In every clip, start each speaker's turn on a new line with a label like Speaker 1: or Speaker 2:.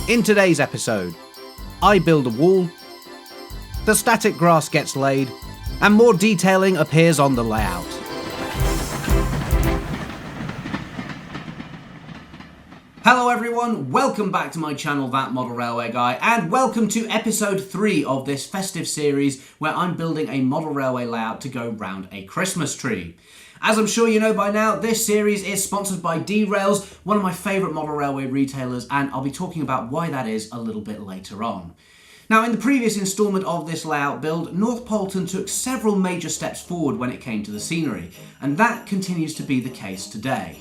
Speaker 1: In today's episode, I build a wall, the static grass gets laid, and more detailing appears on the layout. Hello everyone, welcome back to my channel, That Model Railway Guy, and welcome to episode 3 of this festive series where I'm building a model railway layout to go round a Christmas tree. As I'm sure you know by now, this series is sponsored by D-Rails, one of my favourite model railway retailers, and I'll be talking about why that is a little bit later on. Now, in the previous instalment of this layout build, North Poleton took several major steps forward when it came to the scenery, and that continues to be the case today.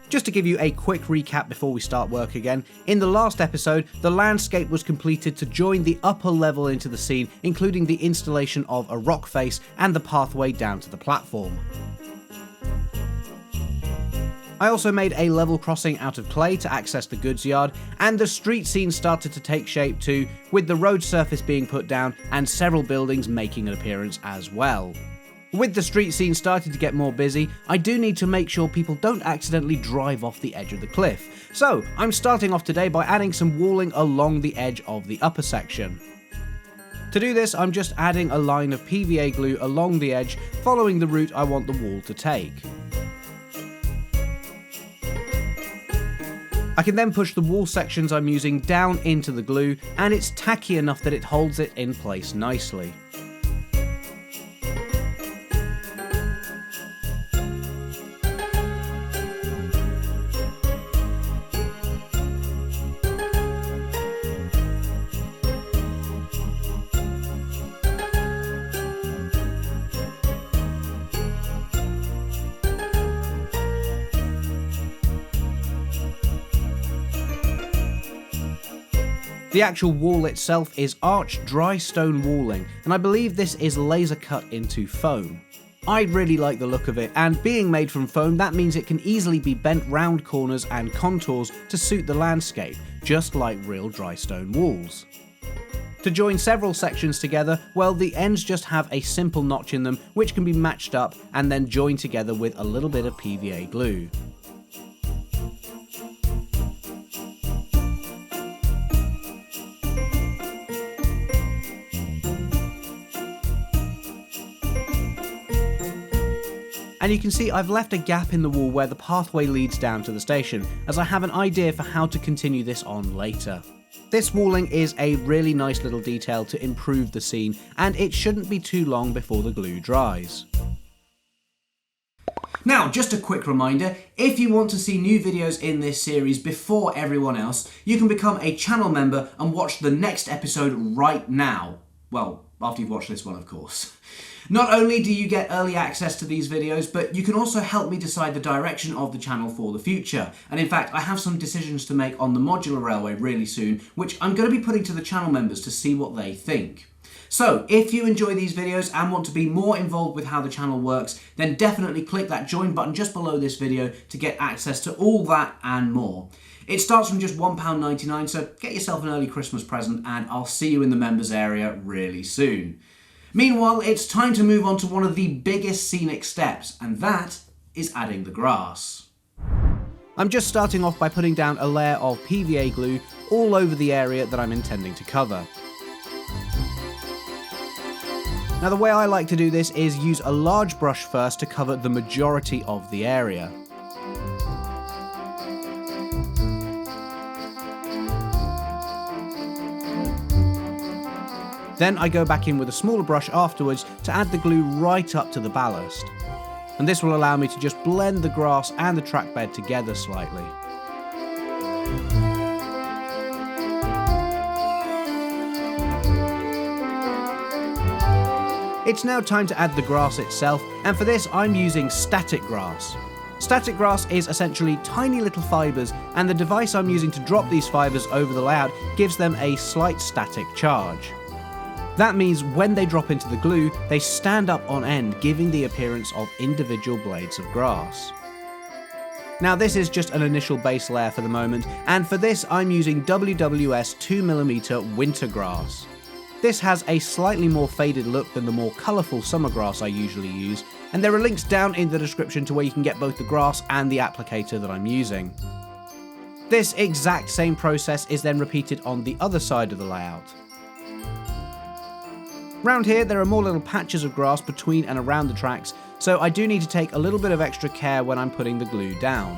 Speaker 1: Just to give you a quick recap before we start work again, in the last episode, the landscape was completed to join the upper level into the scene, including the installation of a rock face and the pathway down to the platform. I also made a level crossing out of clay to access the goods yard, and the street scene started to take shape too, with the road surface being put down and several buildings making an appearance as well. With the street scene starting to get more busy, I do need to make sure people don't accidentally drive off the edge of the cliff. So I'm starting off today by adding some walling along the edge of the upper section. To do this, I'm just adding a line of PVA glue along the edge, following the route I want the wall to take. I can then push the wall sections I'm using down into the glue, and it's tacky enough that it holds it in place nicely. The actual wall itself is arched dry stone walling, and I believe this is laser cut into foam. I really like the look of it, and being made from foam, that means it can easily be bent round corners and contours to suit the landscape, just like real dry stone walls. To join several sections together, well, the ends just have a simple notch in them which can be matched up and then joined together with a little bit of PVA glue. And you can see I've left a gap in the wall where the pathway leads down to the station, as I have an idea for how to continue this on later. This walling is a really nice little detail to improve the scene, and it shouldn't be too long before the glue dries. Now, just a quick reminder, if you want to see new videos in this series before everyone else, you can become a channel member and watch the next episode right now. Well, after you've watched this one, of course. Not only do you get early access to these videos, but you can also help me decide the direction of the channel for the future. And in fact, I have some decisions to make on the modular railway really soon, which I'm going to be putting to the channel members to see what they think. So, if you enjoy these videos and want to be more involved with how the channel works, then definitely click that join button just below this video to get access to all that and more. It starts from just £1.99, so get yourself an early Christmas present, and I'll see you in the members area really soon. Meanwhile, it's time to move on to one of the biggest scenic steps, and that is adding the grass. I'm just starting off by putting down a layer of PVA glue all over the area that I'm intending to cover. Now, the way I like to do this is use a large brush first to cover the majority of the area. Then I go back in with a smaller brush afterwards to add the glue right up to the ballast. And this will allow me to just blend the grass and the track bed together slightly. It's now time to add the grass itself, and for this I'm using static grass. Static grass is essentially tiny little fibres, and the device I'm using to drop these fibres over the layout gives them a slight static charge. That means when they drop into the glue, they stand up on end, giving the appearance of individual blades of grass. Now, this is just an initial base layer for the moment, and for this I'm using WWS 2mm winter grass. This has a slightly more faded look than the more colourful summer grass I usually use, and there are links down in the description to where you can get both the grass and the applicator that I'm using. This exact same process is then repeated on the other side of the layout. Round here there are more little patches of grass between and around the tracks, so I do need to take a little bit of extra care when I'm putting the glue down.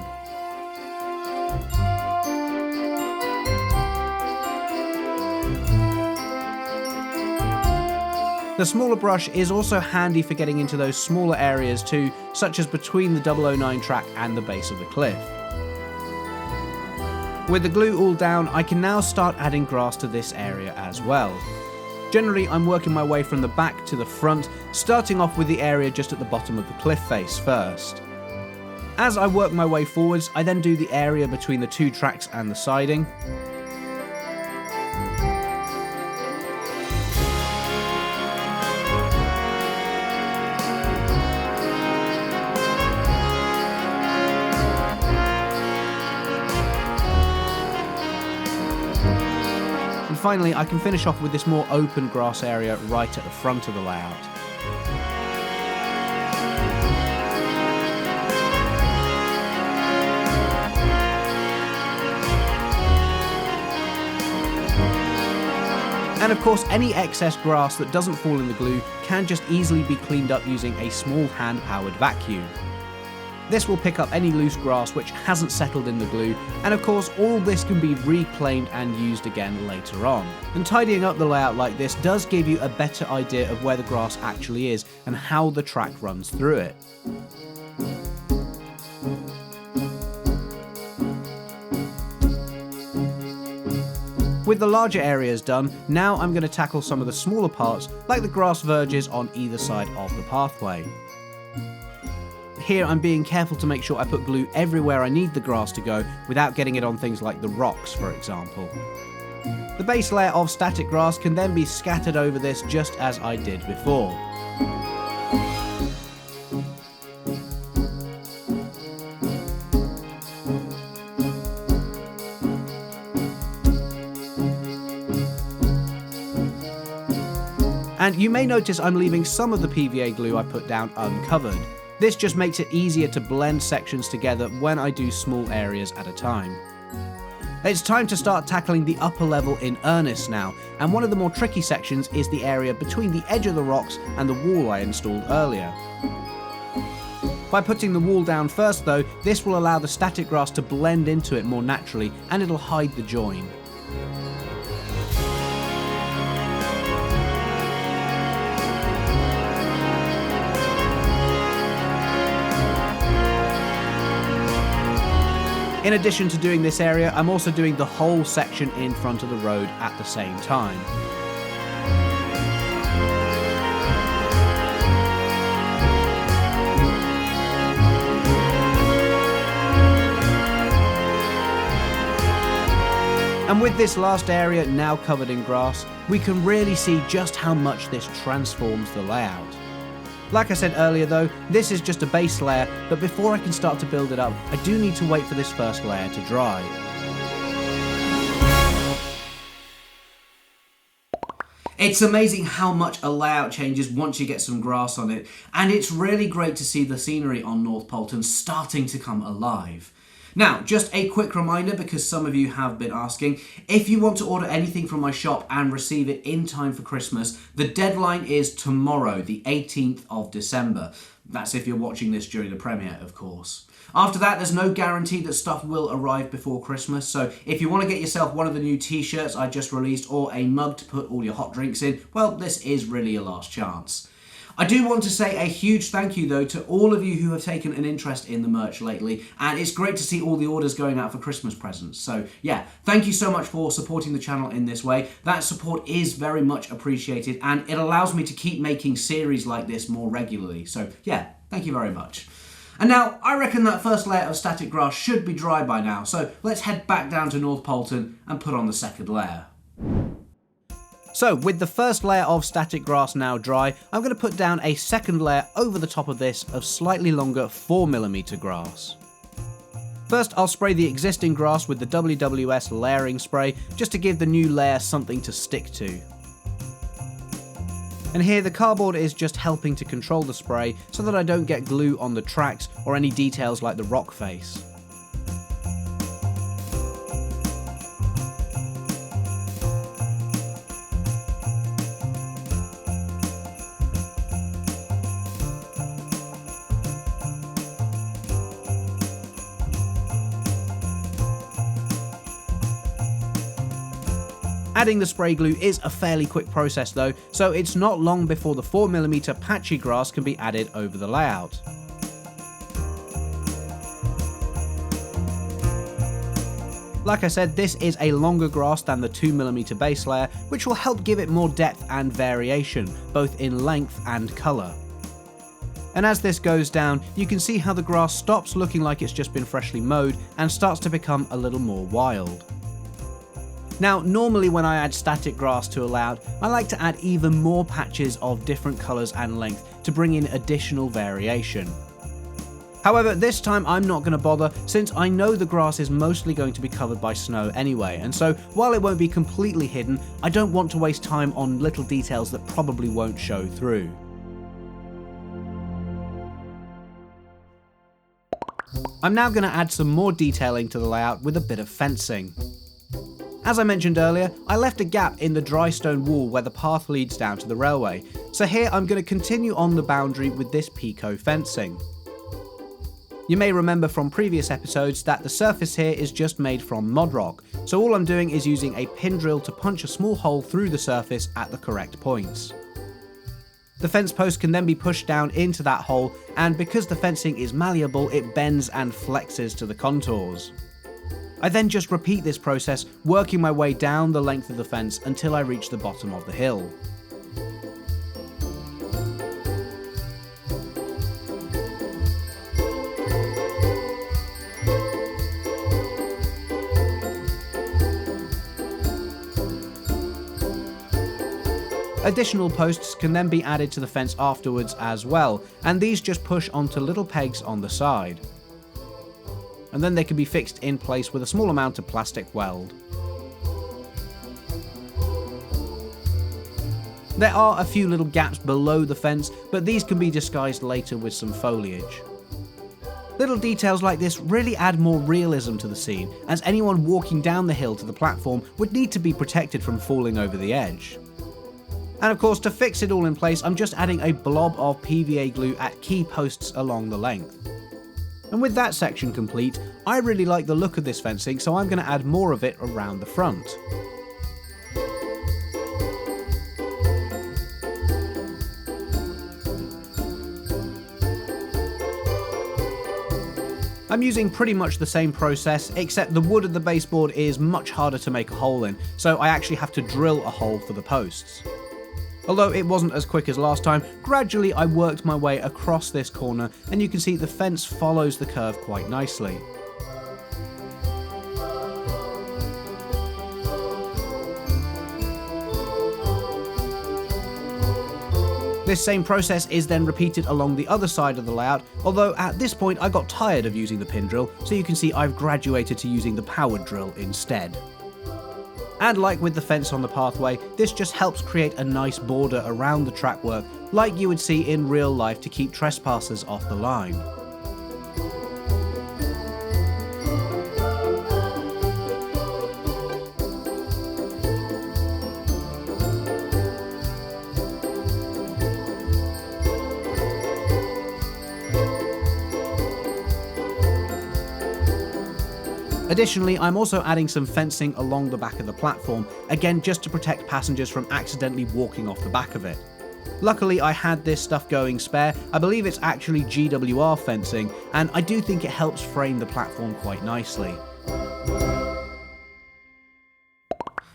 Speaker 1: The smaller brush is also handy for getting into those smaller areas too, such as between the 009 track and the base of the cliff. With the glue all down, I can now start adding grass to this area as well. Generally, I'm working my way from the back to the front, starting off with the area just at the bottom of the cliff face first. As I work my way forwards, I then do the area between the two tracks and the siding. Finally, I can finish off with this more open grass area right at the front of the layout. And of course, any excess grass that doesn't fall in the glue can just easily be cleaned up using a small hand-powered vacuum. This will pick up any loose grass which hasn't settled in the glue, and of course all this can be reclaimed and used again later on. And tidying up the layout like this does give you a better idea of where the grass actually is and how the track runs through it. With the larger areas done, now I'm going to tackle some of the smaller parts like the grass verges on either side of the pathway. Here I'm being careful to make sure I put glue everywhere I need the grass to go without getting it on things like the rocks, for example. The base layer of static grass can then be scattered over this just as I did before. And you may notice I'm leaving some of the PVA glue I put down uncovered. This just makes it easier to blend sections together when I do small areas at a time. It's time to start tackling the upper level in earnest now, and one of the more tricky sections is the area between the edge of the rocks and the wall I installed earlier. By putting the wall down first though, this will allow the static grass to blend into it more naturally and it'll hide the join. In addition to doing this area, I'm also doing the whole section in front of the road at the same time. And with this last area now covered in grass, we can really see just how much this transforms the layout. Like I said earlier though, this is just a base layer, but before I can start to build it up, I do need to wait for this first layer to dry. It's amazing how much a layout changes once you get some grass on it, and it's really great to see the scenery on North Poleton starting to come alive. Now, just a quick reminder, because some of you have been asking, if you want to order anything from my shop and receive it in time for Christmas, the deadline is tomorrow, the 18th of December. That's if you're watching this during the premiere, of course. After that, there's no guarantee that stuff will arrive before Christmas, so if you want to get yourself one of the new t-shirts I just released or a mug to put all your hot drinks in, well, this is really your last chance. I do want to say a huge thank you though to all of you who have taken an interest in the merch lately, and it's great to see all the orders going out for Christmas presents. So yeah, thank you so much for supporting the channel in this way. That support is very much appreciated and it allows me to keep making series like this more regularly. So yeah, thank you very much. And now, I reckon that first layer of static grass should be dry by now, so let's head back down to North Poleton and put on the second layer. So, with the first layer of static grass now dry, I'm going to put down a second layer over the top of this of slightly longer 4mm grass. First, I'll spray the existing grass with the WWS layering spray, just to give the new layer something to stick to. And here the cardboard is just helping to control the spray so that I don't get glue on the tracks or any details like the rock face. Adding the spray glue is a fairly quick process though, so it's not long before the 4mm patchy grass can be added over the layout. Like I said, this is a longer grass than the 2mm base layer, which will help give it more depth and variation, both in length and colour. And as this goes down, you can see how the grass stops looking like it's just been freshly mowed and starts to become a little more wild. Now, normally when I add static grass to a layout, I like to add even more patches of different colours and length to bring in additional variation. However, this time I'm not going to bother, since I know the grass is mostly going to be covered by snow anyway, and so while it won't be completely hidden, I don't want to waste time on little details that probably won't show through. I'm now going to add some more detailing to the layout with a bit of fencing. As I mentioned earlier, I left a gap in the dry stone wall where the path leads down to the railway, so here I'm going to continue on the boundary with this Pico fencing. You may remember from previous episodes that the surface here is just made from mod rock, so all I'm doing is using a pin drill to punch a small hole through the surface at the correct points. The fence post can then be pushed down into that hole, and because the fencing is malleable, it bends and flexes to the contours. I then just repeat this process, working my way down the length of the fence until I reach the bottom of the hill. Additional posts can then be added to the fence afterwards as well, and these just push onto little pegs on the side. And then they can be fixed in place with a small amount of plastic weld. There are a few little gaps below the fence, but these can be disguised later with some foliage. Little details like this really add more realism to the scene, as anyone walking down the hill to the platform would need to be protected from falling over the edge. And of course, to fix it all in place, I'm just adding a blob of PVA glue at key posts along the length. And with that section complete, I really like the look of this fencing, so I'm going to add more of it around the front. I'm using pretty much the same process, except the wood of the baseboard is much harder to make a hole in, so I actually have to drill a hole for the posts. Although it wasn't as quick as last time, gradually I worked my way across this corner, and you can see the fence follows the curve quite nicely. This same process is then repeated along the other side of the layout, although at this point I got tired of using the pin drill, so you can see I've graduated to using the powered drill instead. And like with the fence on the pathway, this just helps create a nice border around the track work, like you would see in real life to keep trespassers off the line. Additionally, I'm also adding some fencing along the back of the platform, again just to protect passengers from accidentally walking off the back of it. Luckily I had this stuff going spare. I believe it's actually GWR fencing, and I do think it helps frame the platform quite nicely.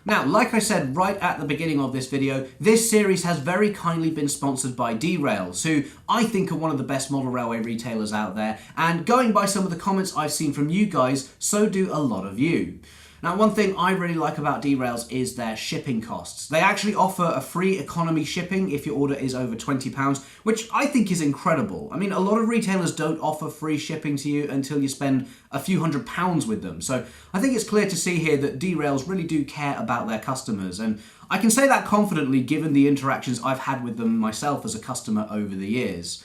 Speaker 1: Now, like I said right at the beginning of this video, this series has very kindly been sponsored by D-Rails, who I think are one of the best model railway retailers out there, and going by some of the comments I've seen from you guys, so do a lot of you. Now, one thing I really like about D-Rails is their shipping costs. They actually offer a free economy shipping if your order is over £20, which I think is incredible. I mean, a lot of retailers don't offer free shipping to you until you spend a few £100s with them. So I think it's clear to see here that D-Rails really do care about their customers. And I can say that confidently given the interactions I've had with them myself as a customer over the years.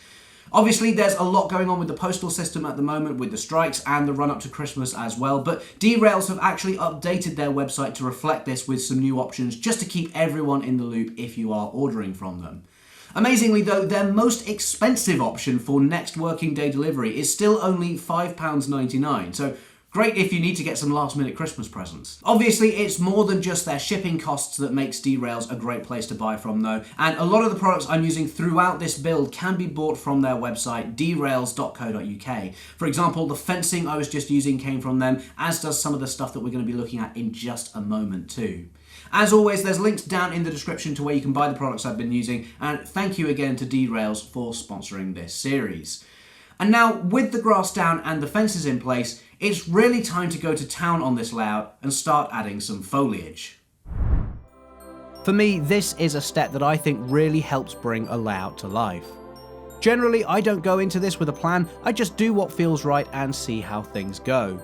Speaker 1: Obviously, there's a lot going on with the postal system at the moment with the strikes and the run-up to Christmas as well, but D-Rails have actually updated their website to reflect this with some new options just to keep everyone in the loop if you are ordering from them. Amazingly though, their most expensive option for next working day delivery is still only £5.99, so Great if you need to get some last minute Christmas presents. Obviously, it's more than just their shipping costs that makes derails a great place to buy from though, and a lot of the products I'm using throughout this build can be bought from their website, derails.co.uk. For example, the fencing I was just using came from them, as does some of the stuff that we're going to be looking at in just a moment too. As always, there's links down in the description to where you can buy the products I've been using, and thank you again to Derails for sponsoring this series. And now, with the grass down and the fences in place, it's really time to go to town on this layout and start adding some foliage. For me, this is a step that I think really helps bring a layout to life. Generally, I don't go into this with a plan, I just do what feels right and see how things go.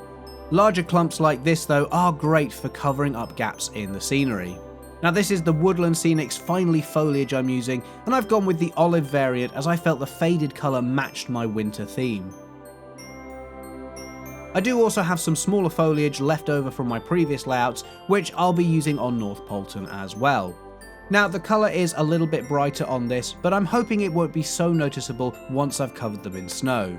Speaker 1: Larger clumps like this though are great for covering up gaps in the scenery. Now this is the Woodland Scenics Finely Foliage I'm using, and I've gone with the olive variant as I felt the faded colour matched my winter theme. I do also have some smaller foliage left over from my previous layouts, which I'll be using on North Poleton as well. Now the colour is a little bit brighter on this, but I'm hoping it won't be so noticeable once I've covered them in snow.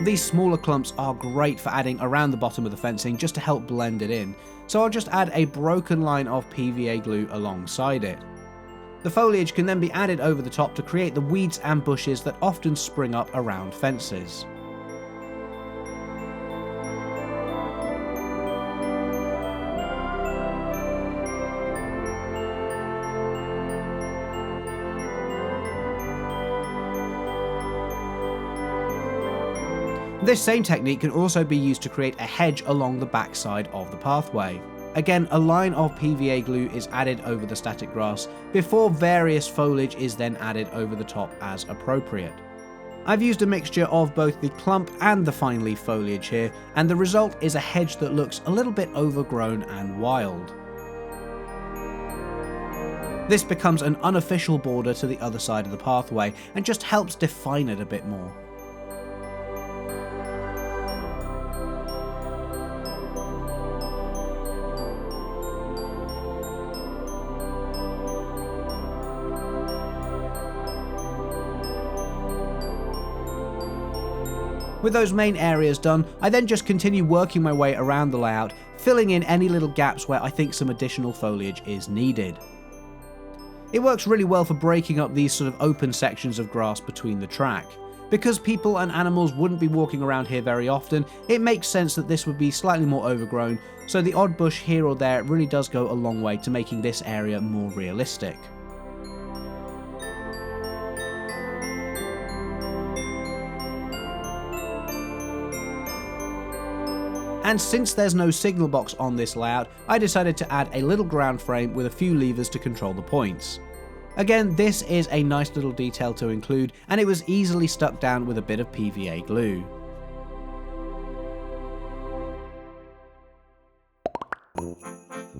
Speaker 1: These smaller clumps are great for adding around the bottom of the fencing just to help blend it in, so I'll just add a broken line of PVA glue alongside it. The foliage can then be added over the top to create the weeds and bushes that often spring up around fences. This same technique can also be used to create a hedge along the back side of the pathway. Again, a line of PVA glue is added over the static grass before various foliage is then added over the top as appropriate. I've used a mixture of both the clump and the fine leaf foliage here, and the result is a hedge that looks a little bit overgrown and wild. This becomes an unofficial border to the other side of the pathway and just helps define it a bit more. With those main areas done, I then just continue working my way around the layout, filling in any little gaps where I think some additional foliage is needed. It works really well for breaking up these sort of open sections of grass between the track. Because people and animals wouldn't be walking around here very often, it makes sense that this would be slightly more overgrown, so the odd bush here or there really does go a long way to making this area more realistic. And since there's no signal box on this layout, I decided to add a little ground frame with a few levers to control the points. Again, this is a nice little detail to include, and it was easily stuck down with a bit of PVA glue.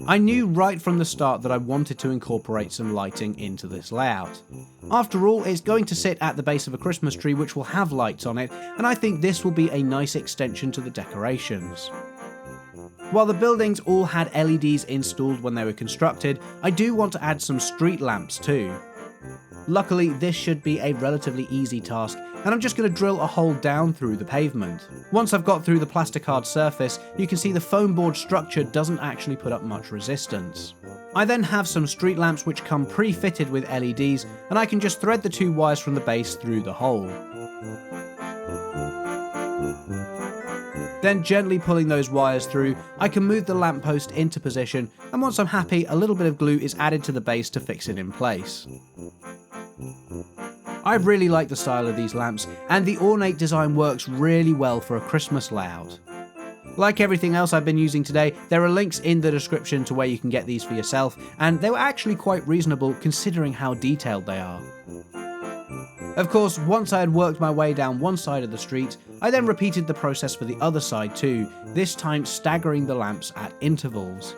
Speaker 1: I knew right from the start that I wanted to incorporate some lighting into this layout. After all, it's going to sit at the base of a Christmas tree which will have lights on it, and I think this will be a nice extension to the decorations. While the buildings all had LEDs installed when they were constructed, I do want to add some street lamps too. Luckily, this should be a relatively easy task, and I'm just going to drill a hole down through the pavement. Once I've got through the plasticard surface, you can see the foam board structure doesn't actually put up much resistance. I then have some street lamps which come pre-fitted with LEDs, and I can just thread the two wires from the base through the hole. Then gently pulling those wires through, I can move the lamppost into position, and once I'm happy, a little bit of glue is added to the base to fix it in place. I really like the style of these lamps, and the ornate design works really well for a Christmas layout. Like everything else I've been using today, there are links in the description to where you can get these for yourself, and they were actually quite reasonable considering how detailed they are. Of course, once I had worked my way down one side of the street, I then repeated the process for the other side too, this time staggering the lamps at intervals.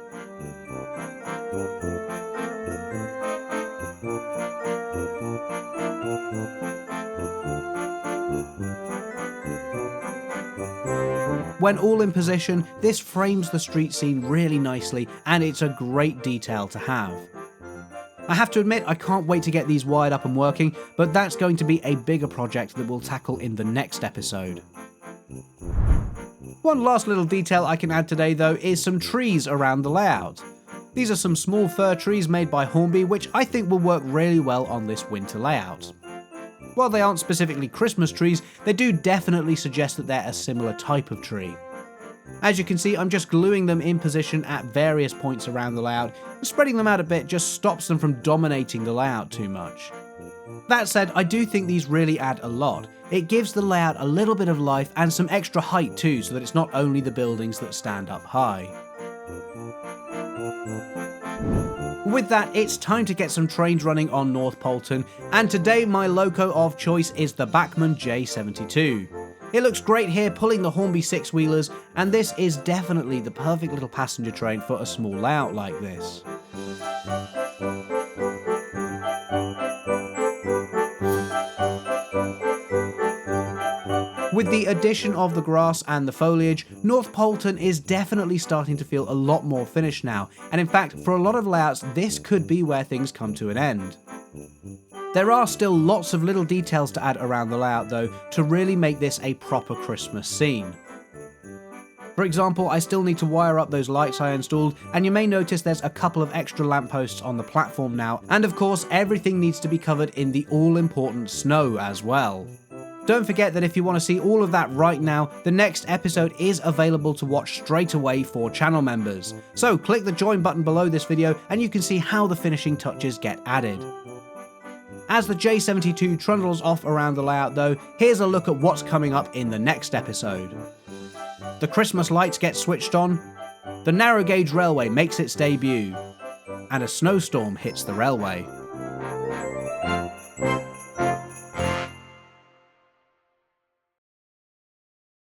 Speaker 1: When all in position, this frames the street scene really nicely, and it's a great detail to have. I have to admit, I can't wait to get these wired up and working, but that's going to be a bigger project that we'll tackle in the next episode. One last little detail I can add today though is some trees around the layout. These are some small fir trees made by Hornby which I think will work really well on this winter layout. While they aren't specifically Christmas trees, they do definitely suggest that they're a similar type of tree. As you can see, I'm just gluing them in position at various points around the layout, and spreading them out a bit just stops them from dominating the layout too much. That said, I do think these really add a lot. It gives the layout a little bit of life and some extra height too, so that it's not only the buildings that stand up high. With that, it's time to get some trains running on North Poleton, and today my loco of choice is the Bachmann J72. It looks great here pulling the Hornby 6-wheelers, and this is definitely the perfect little passenger train for a small layout like this. With the addition of the grass and the foliage, North Poleton is definitely starting to feel a lot more finished now, and in fact, for a lot of layouts, this could be where things come to an end. There are still lots of little details to add around the layout though, to really make this a proper Christmas scene. For example, I still need to wire up those lights I installed, and you may notice there's a couple of extra lampposts on the platform now, and of course everything needs to be covered in the all-important snow as well. Don't forget that if you want to see all of that right now, the next episode is available to watch straight away for channel members. So click the join button below this video and you can see how the finishing touches get added. As the J72 trundles off around the layout though, here's a look at what's coming up in the next episode. The Christmas lights get switched on, the narrow gauge railway makes its debut, and a snowstorm hits the railway.